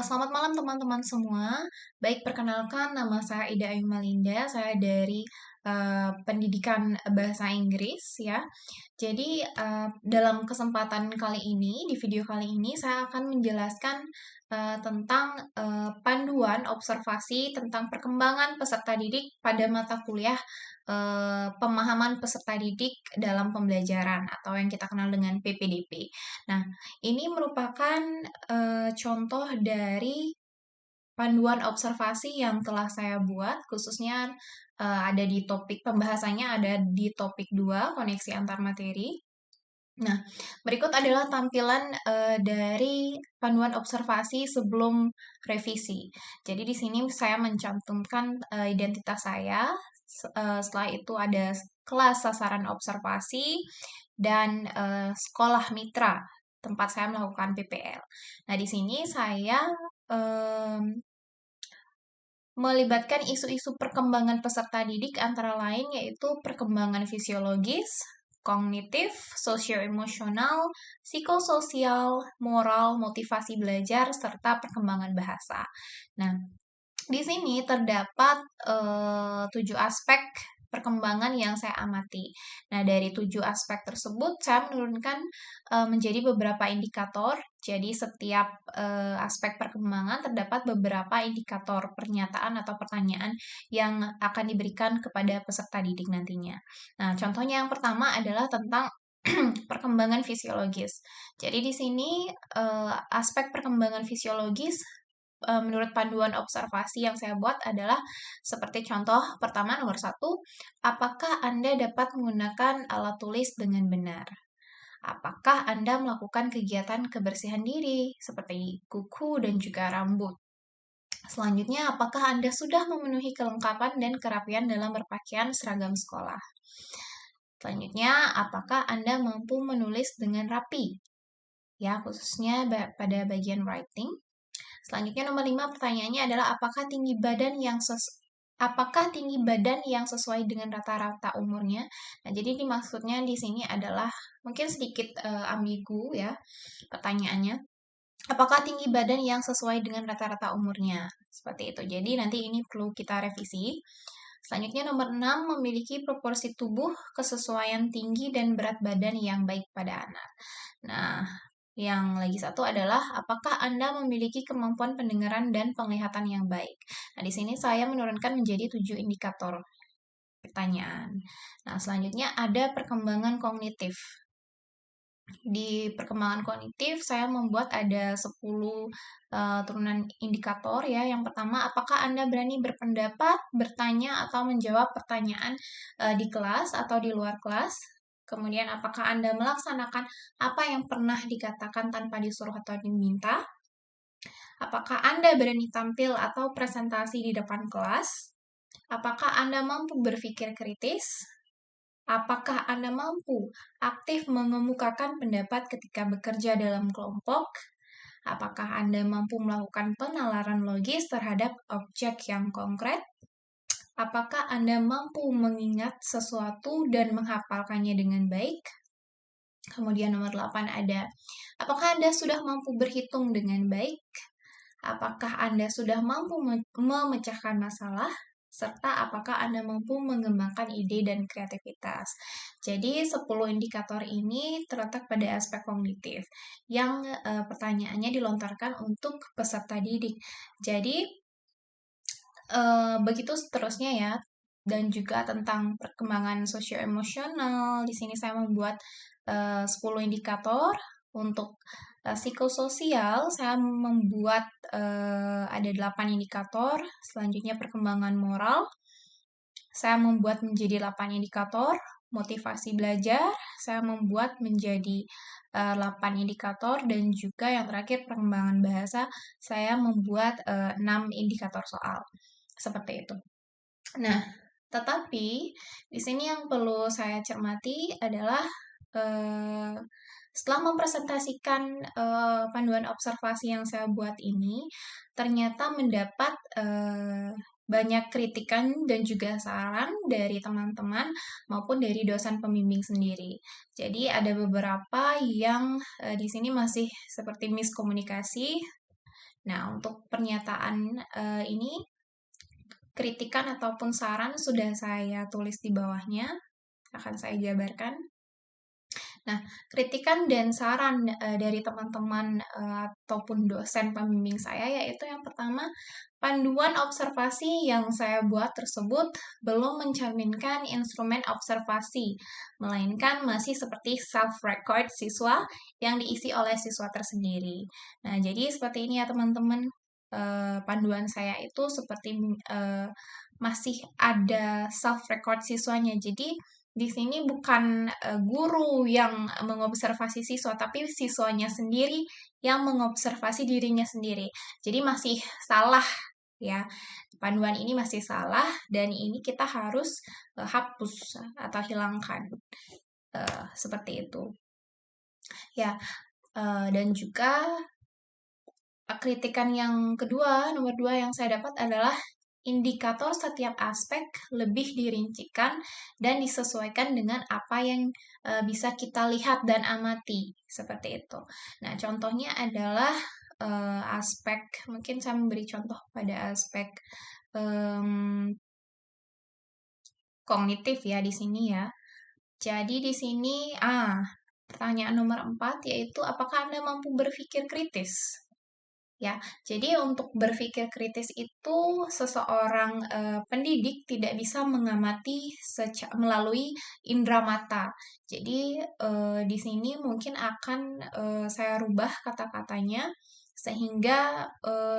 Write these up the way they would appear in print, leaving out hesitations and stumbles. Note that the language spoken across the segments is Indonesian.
Selamat malam teman-teman semua. Baik, perkenalkan nama saya Ida Ayu Malinda. Saya dari Pendidikan Bahasa Inggris ya. Jadi dalam kesempatan kali ini, di video kali ini saya akan menjelaskan tentang panduan observasi tentang perkembangan peserta didik pada mata kuliah pemahaman peserta didik dalam pembelajaran atau yang kita kenal dengan PPDP. Nah, ini merupakan contoh dari panduan observasi yang telah saya buat, khususnya ada di topik pembahasannya ada di topik 2, koneksi antar materi. Nah, berikut adalah tampilan dari panduan observasi sebelum revisi. Jadi di sini saya mencantumkan identitas saya. Setelah itu ada kelas sasaran observasi dan sekolah mitra tempat saya melakukan PPL. Nah, di sini saya melibatkan isu-isu perkembangan peserta didik antara lain yaitu perkembangan fisiologis, kognitif, sosioemosional, psikososial, moral, motivasi belajar, serta perkembangan bahasa. Nah, di sini terdapat 7 aspek perkembangan yang saya amati. Nah, dari 7 aspek tersebut, saya menurunkan menjadi beberapa indikator. Jadi, setiap aspek perkembangan terdapat beberapa indikator pernyataan atau pertanyaan yang akan diberikan kepada peserta didik nantinya. Nah, contohnya yang pertama adalah tentang perkembangan fisiologis. Jadi, di sini aspek perkembangan fisiologis menurut panduan observasi yang saya buat adalah seperti contoh pertama nomor 1, apakah Anda dapat menggunakan alat tulis dengan benar? Apakah Anda melakukan kegiatan kebersihan diri seperti kuku dan juga rambut? Selanjutnya, apakah Anda sudah memenuhi kelengkapan dan kerapian dalam berpakaian seragam sekolah? Selanjutnya, apakah Anda mampu menulis dengan rapi? Ya, khususnya pada bagian writing. Selanjutnya nomor 5 pertanyaannya adalah apakah tinggi badan yang sesuai dengan rata-rata umurnya? Nah, jadi dimaksudnya di sini adalah mungkin sedikit ambigu ya pertanyaannya. Apakah tinggi badan yang sesuai dengan rata-rata umurnya? Seperti itu. Jadi nanti ini perlu kita revisi. Selanjutnya nomor 6 memiliki proporsi tubuh, kesesuaian tinggi dan berat badan yang baik pada anak. Nah, yang lagi satu adalah apakah Anda memiliki kemampuan pendengaran dan penglihatan yang baik? Nah, di sini saya menurunkan menjadi 7 indikator pertanyaan. Nah, selanjutnya ada perkembangan kognitif. Di perkembangan kognitif saya membuat ada 10 turunan indikator ya. Yang pertama, apakah Anda berani berpendapat, bertanya atau menjawab pertanyaan di kelas atau di luar kelas? Kemudian, apakah Anda melaksanakan apa yang pernah dikatakan tanpa disuruh atau diminta? Apakah Anda berani tampil atau presentasi di depan kelas? Apakah Anda mampu berpikir kritis? Apakah Anda mampu aktif mengemukakan pendapat ketika bekerja dalam kelompok? Apakah Anda mampu melakukan penalaran logis terhadap objek yang konkret? Apakah Anda mampu mengingat sesuatu dan menghafalkannya dengan baik? Kemudian nomor 8 ada, apakah Anda sudah mampu berhitung dengan baik? Apakah Anda sudah mampu memecahkan masalah? Serta apakah Anda mampu mengembangkan ide dan kreativitas? Jadi 10 indikator ini terletak pada aspek kognitif yang pertanyaannya dilontarkan untuk peserta didik. Jadi begitu seterusnya ya. Dan juga tentang perkembangan sosioemosional. Di sini saya membuat 10 indikator. Untuk psikososial, saya membuat ada 8 indikator. Selanjutnya perkembangan moral, saya membuat menjadi 8 indikator. Motivasi belajar, saya membuat menjadi 8 indikator. Dan juga yang terakhir perkembangan bahasa, saya membuat 6 indikator soal. Seperti itu. Nah, tetapi di sini yang perlu saya cermati adalah setelah mempresentasikan panduan observasi yang saya buat ini, ternyata mendapat banyak kritikan dan juga saran dari teman-teman maupun dari dosen pembimbing sendiri. Jadi ada beberapa yang di sini masih seperti miskomunikasi Nah, untuk pernyataan ini, kritikan ataupun saran sudah saya tulis di bawahnya, akan saya jabarkan. Nah, kritikan dan saran dari teman-teman ataupun dosen pembimbing saya yaitu yang pertama, panduan observasi yang saya buat tersebut belum mencerminkan instrumen observasi, melainkan masih seperti self-record siswa yang diisi oleh siswa tersendiri. Nah, jadi seperti ini ya teman-teman. Panduan saya itu seperti masih ada self-record siswanya. Jadi, di sini bukan guru yang mengobservasi siswa, tapi siswanya sendiri yang mengobservasi dirinya sendiri. Jadi masih salah ya. Panduan ini masih salah dan ini kita harus hapus atau hilangkan. Seperti itu. Ya, dan juga kritikan yang kedua, nomor 2 yang saya dapat adalah indikator setiap aspek lebih dirincikan dan disesuaikan dengan apa yang bisa kita lihat dan amati, seperti itu. Nah, contohnya adalah aspek, mungkin saya memberi contoh pada aspek kognitif ya di sini ya. Jadi di sini, pertanyaan nomor 4 yaitu apakah Anda mampu berpikir kritis? Ya, jadi untuk berpikir kritis itu seseorang pendidik tidak bisa mengamati melalui indera mata. Jadi di sini mungkin akan saya rubah kata-katanya sehingga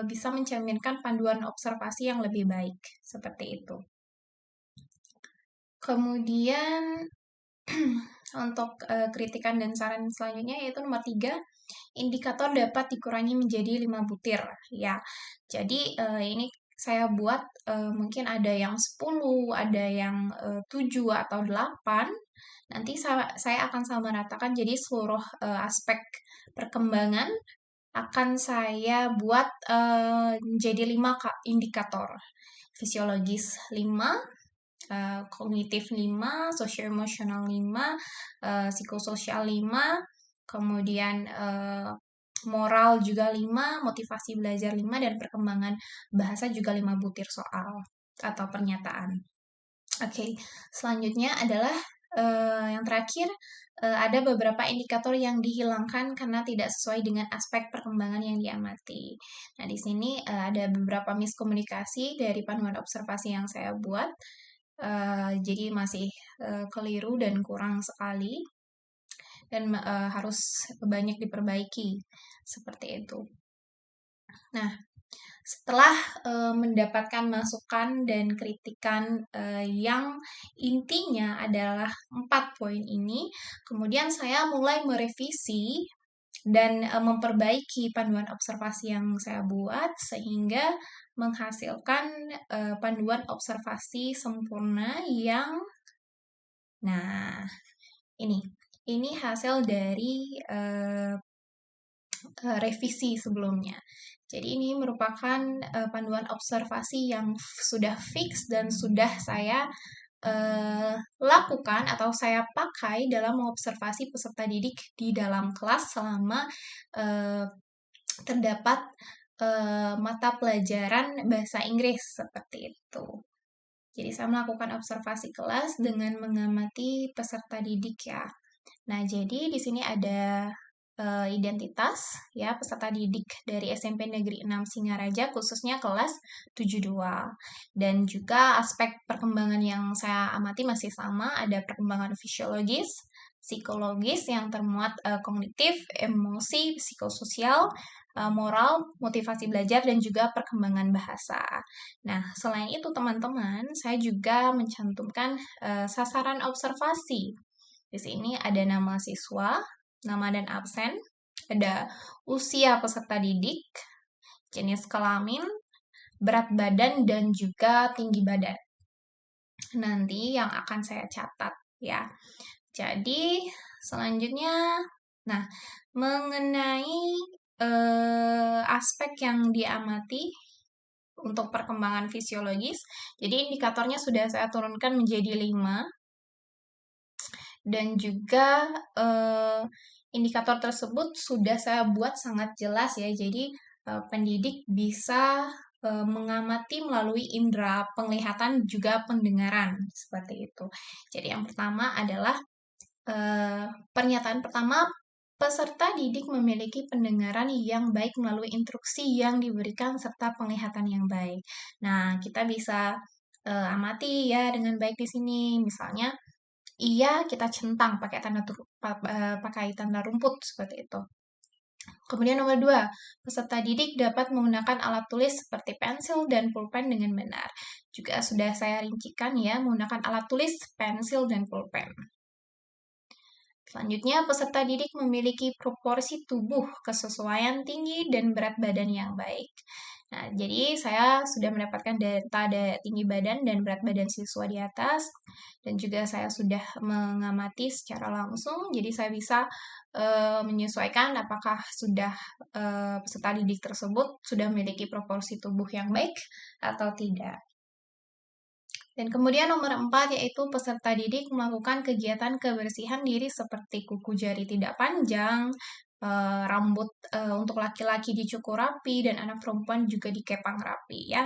bisa mencerminkan panduan observasi yang lebih baik seperti itu. Kemudian untuk kritikan dan saran selanjutnya yaitu nomor 3, indikator dapat dikurangi menjadi 5 butir ya. Jadi ini saya buat mungkin ada yang 10, ada yang 7 atau 8. Nanti saya akan samaratakan jadi seluruh aspek perkembangan akan saya buat menjadi 5 indikator. Fisiologis 5, kognitif 5, sosio-emosional 5, psikososial 5, kemudian moral juga 5, motivasi belajar 5, dan perkembangan bahasa juga 5 butir soal atau pernyataan. Oke, selanjutnya adalah yang terakhir, ada beberapa indikator yang dihilangkan karena tidak sesuai dengan aspek perkembangan yang diamati. Nah, di sini ada beberapa miskomunikasi dari panduan observasi yang saya buat. Jadi masih keliru dan kurang sekali dan harus banyak diperbaiki seperti itu. Nah, setelah mendapatkan masukan dan kritikan yang intinya adalah 4 poin ini, kemudian saya mulai merevisi dan memperbaiki panduan observasi yang saya buat sehingga menghasilkan panduan observasi sempurna yang, nah ini hasil dari revisi sebelumnya. Jadi ini merupakan panduan observasi yang sudah fix dan sudah saya lakukan atau saya pakai dalam mengobservasi peserta didik di dalam kelas selama terdapat mata pelajaran bahasa Inggris seperti itu. Jadi saya melakukan observasi kelas dengan mengamati peserta didik ya. Nah, jadi di sini ada identitas ya peserta didik dari SMP Negeri 6 Singaraja khususnya kelas 72. Dan juga aspek perkembangan yang saya amati masih sama, ada perkembangan fisiologis, psikologis yang termuat kognitif, emosi, psikososial, moral, motivasi belajar, dan juga perkembangan bahasa. Nah, selain itu teman-teman, saya juga mencantumkan sasaran observasi. Di sini ada nama siswa, nama dan absen, ada usia peserta didik, jenis kelamin, berat badan, dan juga tinggi badan. Nanti yang akan saya catat ya. Jadi selanjutnya, nah mengenai aspek yang diamati untuk perkembangan fisiologis, jadi indikatornya sudah saya turunkan menjadi 5. Dan juga indikator tersebut sudah saya buat sangat jelas ya. Jadi pendidik bisa mengamati melalui indera penglihatan juga pendengaran seperti itu. Jadi yang pertama adalah pernyataan pertama, peserta didik memiliki pendengaran yang baik melalui instruksi yang diberikan serta penglihatan yang baik. Nah, kita bisa amati ya dengan baik di sini. Misalnya, iya kita centang pakai tanda rumput seperti itu. Kemudian nomor 2, peserta didik dapat menggunakan alat tulis seperti pensil dan pulpen dengan benar. Juga sudah saya rincikan ya, menggunakan alat tulis, pensil, dan pulpen. Selanjutnya, peserta didik memiliki proporsi tubuh, kesesuaian tinggi, dan berat badan yang baik. Nah, jadi saya sudah mendapatkan data tinggi badan dan berat badan siswa di atas, dan juga saya sudah mengamati secara langsung, jadi saya bisa menyesuaikan apakah sudah peserta didik tersebut sudah memiliki proporsi tubuh yang baik atau tidak. Dan kemudian nomor 4 yaitu peserta didik melakukan kegiatan kebersihan diri seperti kuku jari tidak panjang, rambut untuk laki-laki dicukur rapi, dan anak perempuan juga dikepang rapi ya.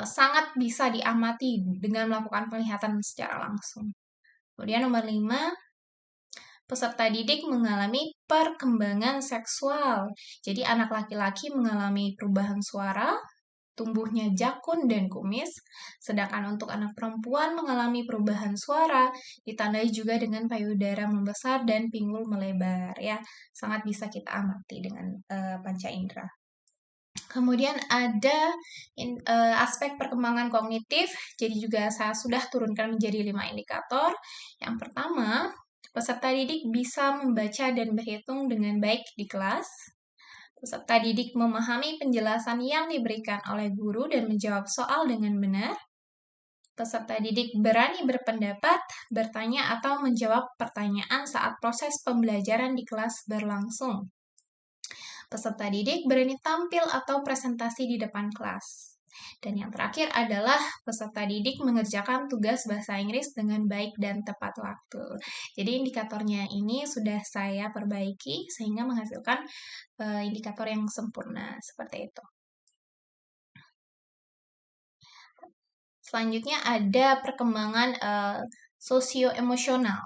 Sangat bisa diamati dengan melakukan penglihatan secara langsung. Kemudian nomor 5, peserta didik mengalami perkembangan seksual. Jadi anak laki-laki mengalami perubahan suara, tumbuhnya jakun dan kumis, sedangkan untuk anak perempuan mengalami perubahan suara, ditandai juga dengan payudara membesar dan pinggul melebar ya. Sangat bisa kita amati dengan panca indera. Kemudian ada aspek perkembangan kognitif, jadi juga saya sudah turunkan menjadi 5 indikator. Yang pertama, peserta didik bisa membaca dan berhitung dengan baik di kelas. Peserta didik memahami penjelasan yang diberikan oleh guru dan menjawab soal dengan benar. Peserta didik berani berpendapat, bertanya, atau menjawab pertanyaan saat proses pembelajaran di kelas berlangsung. Peserta didik berani tampil atau presentasi di depan kelas. Dan yang terakhir adalah peserta didik mengerjakan tugas bahasa Inggris dengan baik dan tepat waktu. Jadi indikatornya ini sudah saya perbaiki sehingga menghasilkan indikator yang sempurna seperti itu. Selanjutnya ada perkembangan sosioemosional.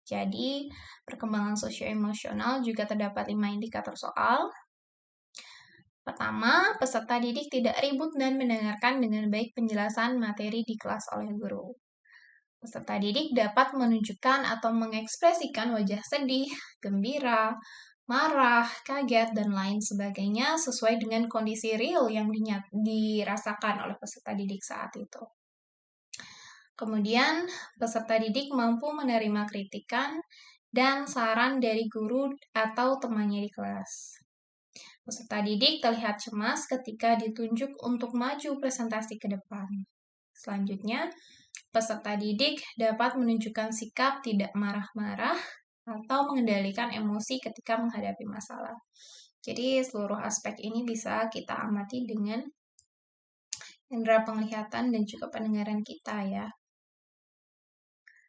Jadi perkembangan sosioemosional juga terdapat 5 indikator soal. Pertama, peserta didik tidak ribut dan mendengarkan dengan baik penjelasan materi di kelas oleh guru. Peserta didik dapat menunjukkan atau mengekspresikan wajah sedih, gembira, marah, kaget, dan lain sebagainya sesuai dengan kondisi real yang dirasakan oleh peserta didik saat itu. Kemudian, peserta didik mampu menerima kritikan dan saran dari guru atau temannya di kelas. Peserta didik terlihat cemas ketika ditunjuk untuk maju presentasi ke depan. Selanjutnya, peserta didik dapat menunjukkan sikap tidak marah-marah atau mengendalikan emosi ketika menghadapi masalah. Jadi, seluruh aspek ini bisa kita amati dengan indera penglihatan dan juga pendengaran kita ya.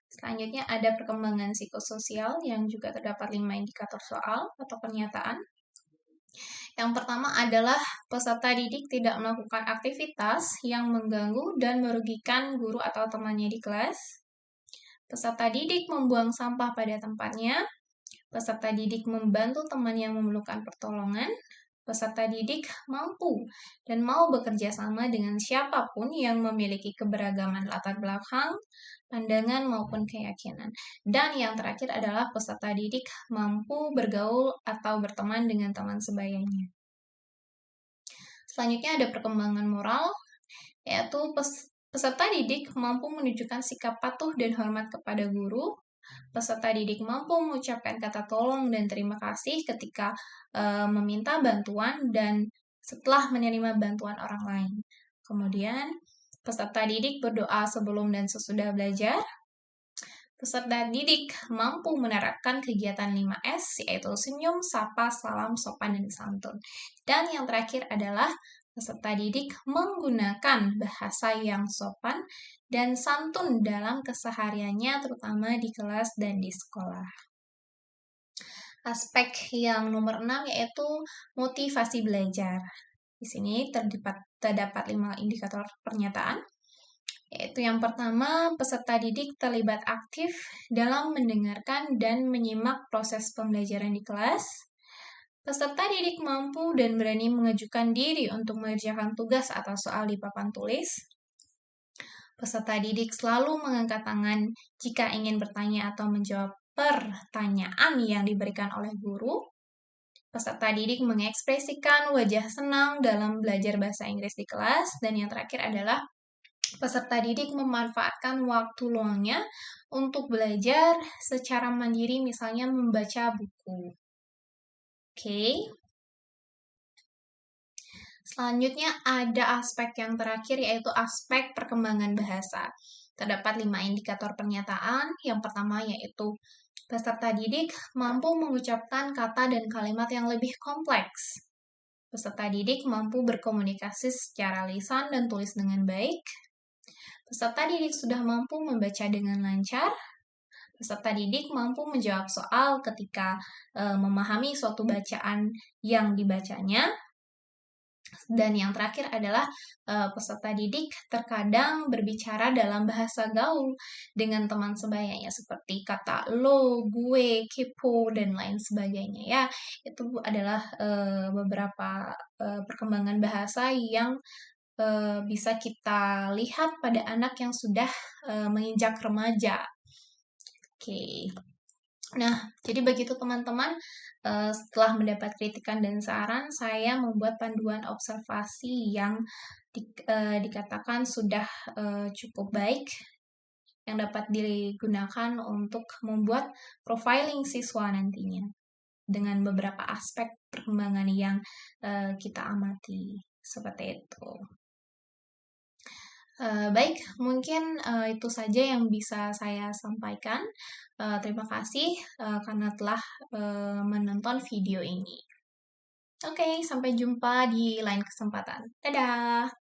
Selanjutnya ada perkembangan psikososial yang juga terdapat 5 indikator soal atau pernyataan. Yang pertama adalah peserta didik tidak melakukan aktivitas yang mengganggu dan merugikan guru atau temannya di kelas. Peserta didik membuang sampah pada tempatnya. Peserta didik membantu teman yang memerlukan pertolongan. Peserta didik mampu dan mau bekerja sama dengan siapapun yang memiliki keberagaman latar belakang, pandangan maupun keyakinan. Dan yang terakhir adalah peserta didik mampu bergaul atau berteman dengan teman sebayanya. Selanjutnya ada perkembangan moral, yaitu peserta didik mampu menunjukkan sikap patuh dan hormat kepada guru. Peserta didik mampu mengucapkan kata tolong dan terima kasih ketika meminta bantuan dan setelah menerima bantuan orang lain. Kemudian, peserta didik berdoa sebelum dan sesudah belajar. Peserta didik mampu menerapkan kegiatan 5S, yaitu senyum, sapa, salam, sopan, dan santun. Dan yang terakhir adalah peserta didik menggunakan bahasa yang sopan dan santun dalam kesehariannya, terutama di kelas dan di sekolah. Aspek yang nomor 6 yaitu motivasi belajar. Di sini terdapat 5 indikator pernyataan, yaitu yang pertama, peserta didik terlibat aktif dalam mendengarkan dan menyimak proses pembelajaran di kelas. Peserta didik mampu dan berani mengajukan diri untuk mengerjakan tugas atau soal di papan tulis. Peserta didik selalu mengangkat tangan jika ingin bertanya atau menjawab pertanyaan yang diberikan oleh guru. Peserta didik mengekspresikan wajah senang dalam belajar bahasa Inggris di kelas. Dan yang terakhir adalah peserta didik memanfaatkan waktu luangnya untuk belajar secara mandiri, misalnya membaca buku. Oke. Selanjutnya ada aspek yang terakhir, yaitu aspek perkembangan bahasa. Terdapat 5 indikator pernyataan. Yang pertama yaitu peserta didik mampu mengucapkan kata dan kalimat yang lebih kompleks. Peserta didik mampu berkomunikasi secara lisan dan tulis dengan baik. Peserta didik sudah mampu membaca dengan lancar. Peserta didik mampu menjawab soal ketika memahami suatu bacaan yang dibacanya. Dan yang terakhir adalah peserta didik terkadang berbicara dalam bahasa gaul dengan teman sebayanya seperti kata lo, gue, kepo, dan lain sebagainya ya. Itu adalah beberapa perkembangan bahasa yang bisa kita lihat pada anak yang sudah menginjak remaja. Oke. Nah, jadi begitu teman-teman. Setelah mendapat kritikan dan saran, saya membuat panduan observasi yang dikatakan sudah cukup baik, yang dapat digunakan untuk membuat profiling siswa nantinya dengan beberapa aspek perkembangan yang kita amati. Seperti itu. Baik, mungkin itu saja yang bisa saya sampaikan. Terima kasih karena telah menonton video ini. Oke, sampai jumpa di lain kesempatan. Dadah!